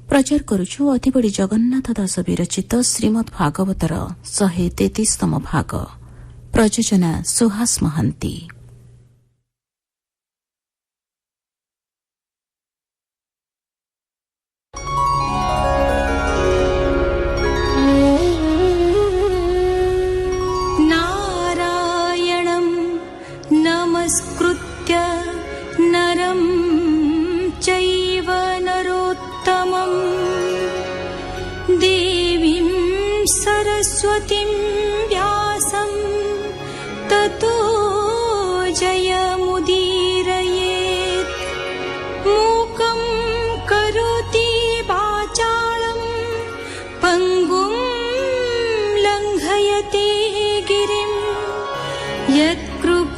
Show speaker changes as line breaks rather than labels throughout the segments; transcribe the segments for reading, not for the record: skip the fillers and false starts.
प्रचार करुछु अतिबड़ी जगन्नाथ दास विरचित श्रीमद् भागवतर 133तम भाग। प्रयोजना सुहास महांती।
नारायणं नमस्कृत्य नरं चैव नरोत्तमं देवीं सरस्वतीं व्यासं ततो जयमुदीरयेत्। मूकं करोति वाचालं पङ्गुं लङ्घयते गिरिं यत्कृपातमहं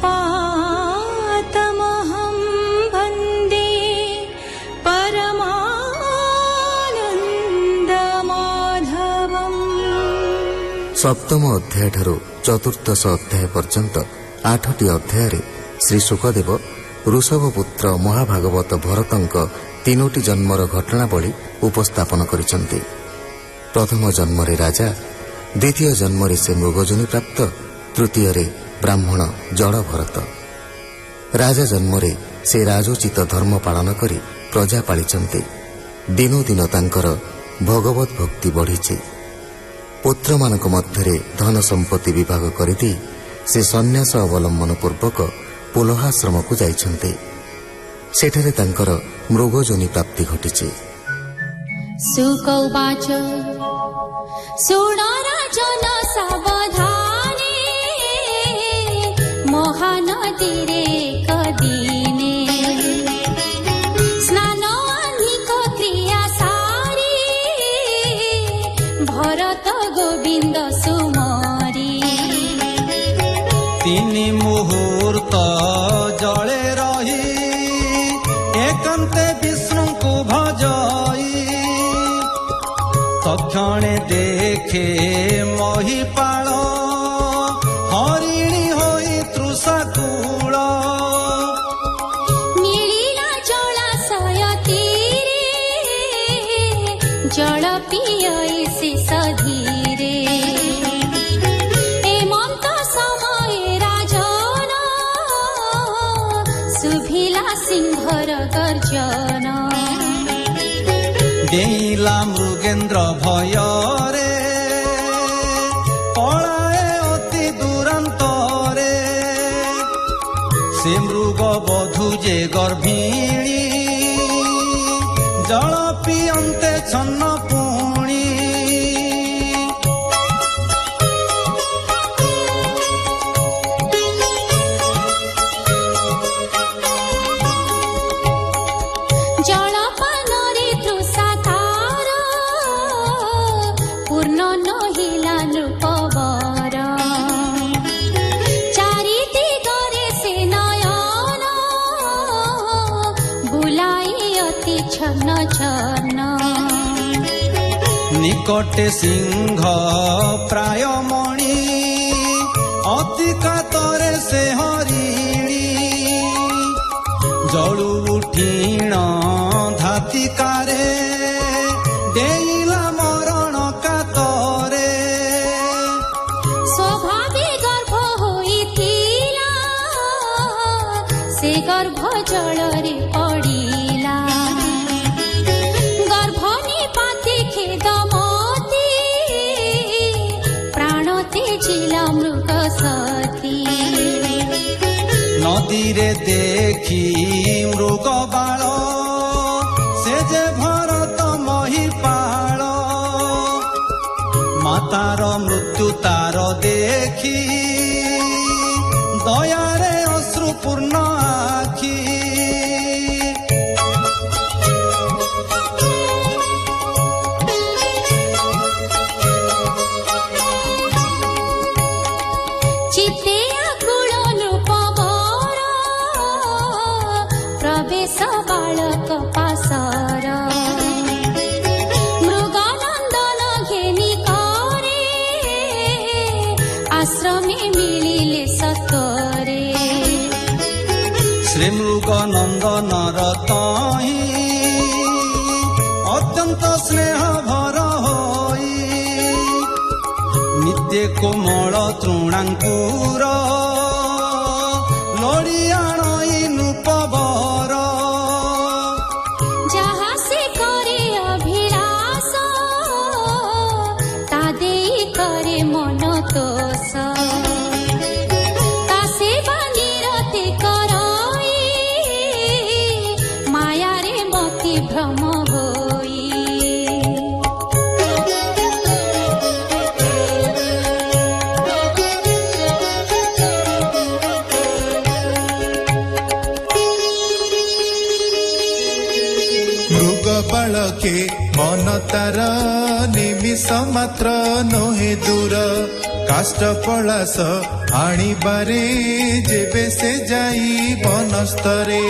वन्दे परमानन्दमाधवम्।
सप्तम अध्याय ठारू चतुर्दश अध्याय पर्यंत 8टी अध्याय श्री सुखदेव ऋषभपुत्र महाभागवत भरतଙ୍କ 3ଟି जन्मर घटनावली उपस्थापन करिसंती। प्रथम जन्मरे राजा, द्वितीय जन्मरे से मृगजनी प्राप्त, तृतीय ब्राह्मण जड़ भरत। राजा जन्मरे से राजोचित धर्म पालन करी प्रजा पालिचंती। दिनो दिन तांकर भगवत भक्ति बढ़िछि। पुत्र मानक मध्यरे धन संपत्ति विभाग करिदी से सन्यास अवलंबन पूर्वक पुलहाश्रम को जाइछंती। सेठरे तांकर मृगजनी प्राप्ति घटिछि।
सुकौवाच शृण राजन सावधाने महानदीरे कदिने स्नान अधिक क्रिया सारी भरत गोविंद सुमरी।
3 मुहूर्त जले रही एकांते विष्णु को भजाई। तक्षणे देखे महिपाल हरिणी होई तृषाकूल।
मिलिला जलाशय तीरे जल पियई से सधीरे। एमंत समय राजन सुभिला सिंहर गर्जन।
डेइला मृगेन्द्र भୟରେ पଳାଏ ଅତି ଦୂରାନ୍ତରେ। ସେ ମୃଗ ବଧୂ ଯେ ଗର୍ଭିଣୀ ଜଳ ପିଅନ୍ତେ ଛନ୍ନ ପୁଣି।
जलपाନରେ तृषाकार पूर्ण नहिला नृपवर। चारि दिगरे से नयन बुलाई अति छन्न छन्न।
निकटे सिंह प्राय मणि अति कातरे से हरिणी। जळु उठीण धातिकारे डेइला मरण कातरे।
स्वभावे गर्भ होइथिला से गर्भ जलरे पडिला। गर्भनी पाति खेदमती प्राण तेजिला मृग सती।
नदीरे देखी मृग बाळ से जे भरत महिपाळ। मातार मृत्यु तार देखी दयारे अश्रुपूर्ण आखि।
चित्ते आकुल नृपवर प्रवेश बालक पासर। मृगानंदन घेनी करे आश्रमे
ଅମୃତ ସ୍ନେହ ଭର ହୋଇ ନିତ୍ୟ କୋମଳ ତୃଣାଙ୍କୁର ଲଡ଼ିଆଣଇ ନୂପବର
ଯାହା ସେ କରେ ଅଭିଳାଷ ତା ଦେଇ କରେ ମନ ତୋଷ ତା ସେବା ନିରତି କରଇ ମାୟାରେ ମତି ଭ୍ରମ ହୋଇ
ମୃଗ ବାଳକେ ମନ ତାର ନିମିଷ ମାତ୍ର ନୁହେଁ ଦୂର କାଷ୍ଟ ପଳାସ ଆଣିବାରେ ଯେବେ ସେ ଯାଇ ବନସ୍ତରେ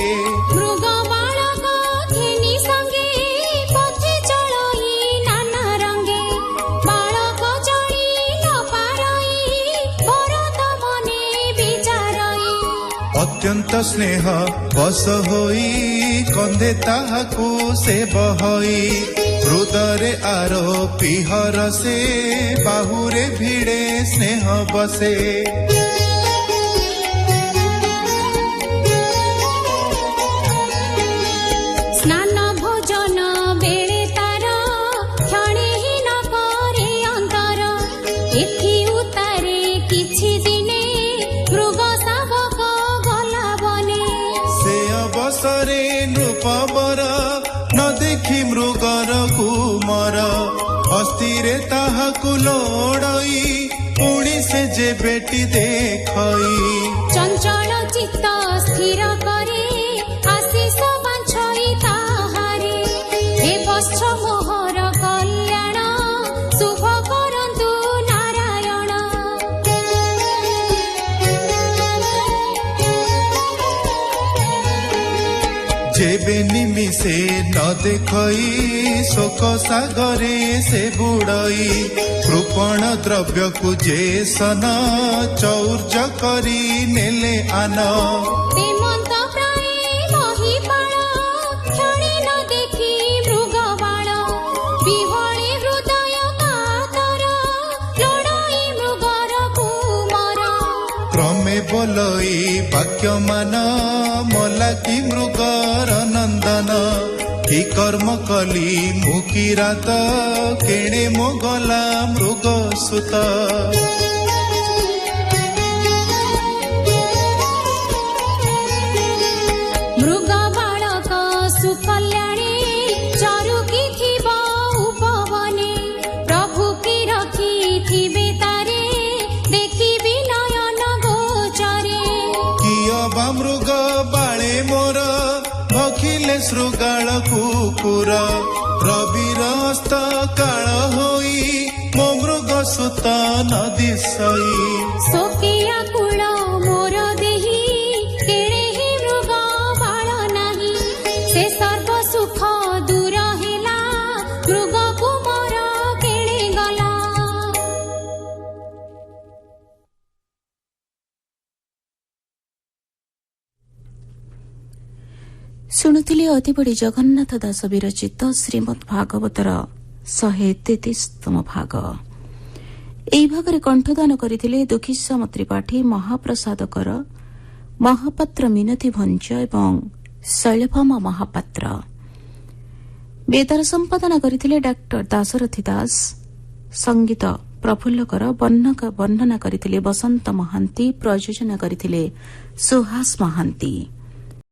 ମୃଗ ବାଳକ ଘେନି ସଙ୍ଗେ ପଥେ ଚଳଇ ନାନା ରଙ୍ଗେ ବାଳକ ଚଳି ନ ପାରଇ ଭରତ ମନେ ବିଚାରଇ
ଅତ୍ୟନ୍ତ ସ୍ନେହ ବଶ ହୋଇ କନ୍ଧେ ତାହାକୁ ସେ ବହଇ ହୃଦୟରେ ଆରୋପି ହର ସେ ବାହୁରେ ଭିଡ଼େ ସ୍ନେହ ବସେ
ସ୍ନାନ ଭୋଜନ ବେଳେ ତାର କ୍ଷଣେହୀନ କରେ ଅନ୍ତର ଏଥି ଉତାରେ କିଛି ଦିନେ ମୃଗ ଶାବକ ଗଲା ବନେ
ସେ ଅବସରେ ନୃପବର ନ ଦେଖି ମୃଗର କୁମର ଅସ୍ଥିରେ ତାହାକୁ ଲୋଡ଼ଇ ପୁଣି ସେ ଯେ ବେଟି ଦେଖଇ
ଚଞ୍ଚଳ ଚିତ୍ତ ସ୍ଥିର କରେ ଆଶିଷ ବାଞ୍ଛଇ ତାହାରେ ହେ ବତ୍ସ ମୋହର କଲ୍ୟାଣ ଶୁଭ କରନ୍ତୁ ନାରାୟଣ
ଯେବେ ନିମିଷେ ନ ଦେଖଇ ଶୋକ ସାଗରେ ସେ ବୁଡ଼ଇ କୃପଣ ଦ୍ରବ୍ୟକୁ ଯେ ସନ ଚୌର୍ଯ୍ୟ କରି ନେଲେ ଆନ
ହେମନ୍ତ ପ୍ରାୟ ମହିପାଳ କ୍ଷଣେ ନ ଦେଖି ମୃଗ ବାଳ ବିହଳେ ହୃଦୟ କାତର ଲଢ଼ଇ ମୃଗର କୁମର
କ୍ରମେ ବୋଲଇ ବାକ୍ୟମାନ ମଲା କି ମୃଗର ନନ୍ଦନ କି କର୍ମ କଲି ମୁଁ କି ରାତ କେଣେ ମୋ ଗଲା ମୃଗ ସୁତ
ମୃଗ ବାଳକ ସୁକଲ୍ୟାଣୀ ଚରୁକି ଥିବ ଉପବନେ ପ୍ରଭୁ କି ରଖିଥିବେ ତାରେ ଦେଖିବି ନୟନ ଗୋଚରେ
କିୟ ବା ମୃଗ ବାଳେ ମୋର ଭଖିଲେ ଶୃଗାଳ କୁକୁର ରବିର ହସ୍ତ କାଳ ହୋଇ ମୋ ମୃଗ ସୁତ ନଦୀ ସଇ
ସୋକିଆ କୂଳ ମୋର ଦେହି କେଡ଼େ ହି ମୃଗ ବାଳ ନାହିଁ ସେ ସର୍ବ ସୁଖ ଦୂର ହେଲା ମୃଗକୁ ମୋର କେଡ଼େ ଗଲା
ଶୁଣୁଥିଲେ ଅତିବଡ଼ି ଜଗନ୍ନାଥ ଦାସ ବିରଚିତ ଶ୍ରୀମଦ୍ ଭାଗବତର 133ତମ ଭାଗ। ଏହି ଭାଗରେ କଣ୍ଠଦାନ କରିଥିଲେ ଦୁଃଖୀଶ୍ୟାମ ତ୍ରିପାଠୀ, ମହାପ୍ରସାଦ କର, ମହାପାତ୍ର ମିନତି ଭଞ୍ଜ ଏବଂ ଶୈଳଭାମା ମହାପାତ୍ର। ବେତାର ସମ୍ପାଦନା କରିଥିଲେ ଡାକ୍ତର ଦାଶରଥୀ ଦାସ, ସଙ୍ଗୀତ ପ୍ରଫୁଲ୍ଲ କର, ବର୍ଣ୍ଣନା କରିଥିଲେ ବସନ୍ତ ମହାନ୍ତି, ପ୍ରଯୋଜନା କରିଥିଲେ ସୁହାସ ମହାନ୍ତି।